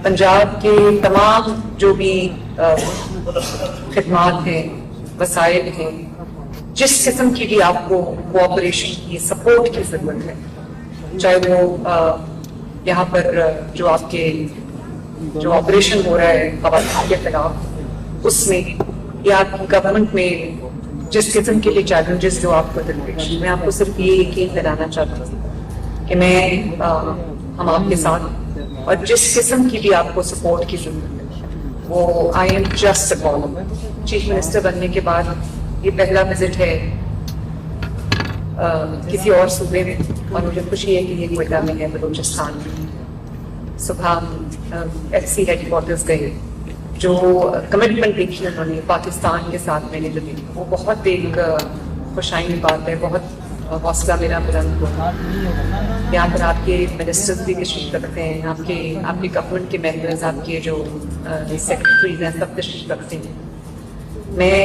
पंजाब के तमाम जो भी खिदमात हैं, वसाइल हैं, जिस किस्म की भी आपको कोऑपरेशन की सपोर्ट की ज़रूरत है, चाहे वो यहाँ पर जो आपके जो ऑपरेशन हो रहा है ख़वातीन के खिलाफ उसमें, या आपकी गवर्नमेंट में जिस किस्म के लिए चैलेंजेस जो आपको दरपेश, मैं आपको सिर्फ ये यकीन दिलाना चाहती हूँ कि हम आपके साथ, और जिस किस्म की भी आपको सपोर्ट की जरूरत है वो I am just a call. Chief minister बनने के बाद ये पहला विजिट है किसी और सूबे में, और मुझे खुशी है कि ये कोयटा में है, बलूचिस्तान में। सुबह FC हेडक्वार्टर्स गए, जो कमिटमेंट देखी उन्होंने पाकिस्तान के साथ मैंने जो देखी वो बहुत एक खुशाइन बात है, बहुत हौसला मेरा बुलंद हुआ। यहाँ पर आपके मिनिस्टर्स भी तशरीफ रखते हैं, आपके गवर्नमेंट के मेंबर्स, आपके जो सेक्रेटरीज हैं सब तशरीफ रखते हैं। मैं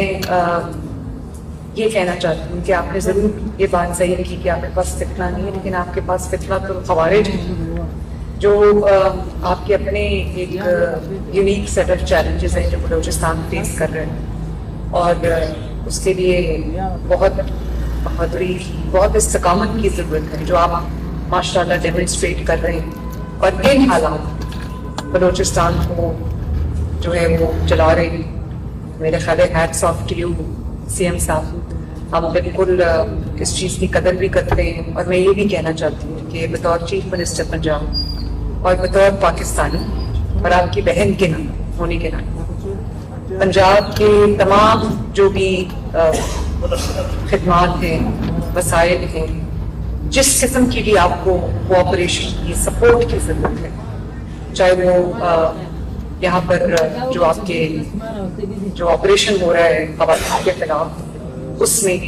ये कहना चाहती हूँ कि आपने ज़रूर ये बात सही की कि आपके पास फितना नहीं है, लेकिन आपके पास फितना तो खवारिज है जो आपके अपने एक यूनिक सेट ऑफ चैलेंजेस हैं जो बलूचिस्तान फेस कर रहे हैं, और उसके लिए बहुत बहादुरी, बहुत इस्तकामत की ज़रूरत है जो आप माशाल्लाह डेमोन्स्ट्रेट कर रहे हैं। और इन हालात बलूचिस्तान को जो है वो चला रहे हैं। मेरे ख्याल है hats off to you CM साहब, हम बिल्कुल इस चीज़ की कदर भी करते हैं। और मैं ये भी कहना चाहती हूँ कि बतौर चीफ मिनिस्टर पंजाब और बतौर पाकिस्तानी और आपकी बहन के नाम होने के नाते पंजाब के तमाम जो भी खिदमात हैं, वसाइल हैं, जिस किस्म की भी आपको कोऑपरेशन की सपोर्ट की ज़रूरत है, चाहे वो यहाँ पर जो आपके जो ऑपरेशन हो रहा है ख़वातीन के खिलाफ उसमें,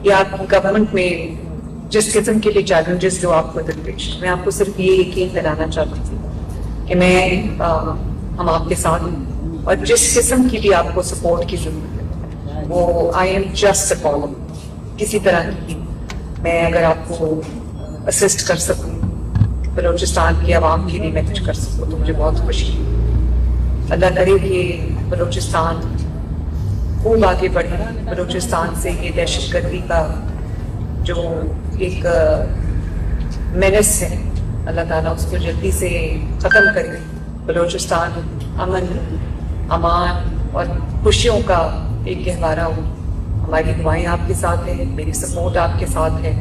या आपकी गवर्नमेंट में जिस किस्म के लिए चैलेंजेस जो आपको दरपेश, मैं आपको सिर्फ ये यकीन दिलाना चाहती थी कि हम आपके साथ हैं, और जिस किस्म की भी आपको सपोर्ट की ज़रूरत है वो I am just a call. किसी तरह की मैं अगर आपको असिस्ट कर सकूँ, बलूचिस्तान की आवाम के लिए मैं कुछ कर सकूँ तो मुझे बहुत खुशी है। अल्लाह करे कि बलूचिस्तान खूब आगे बढ़े, बलूचिस्तान से ये दहशतगर्दी का जो एक मेनस है अल्लाह ताला उसको जल्दी से ख़त्म करे। बलूचिस्तान अमन, अमान और खुशियों का एक गहवारा हो। हमारी दुआएं आपके साथ हैं, मेरी सपोर्ट आपके साथ है।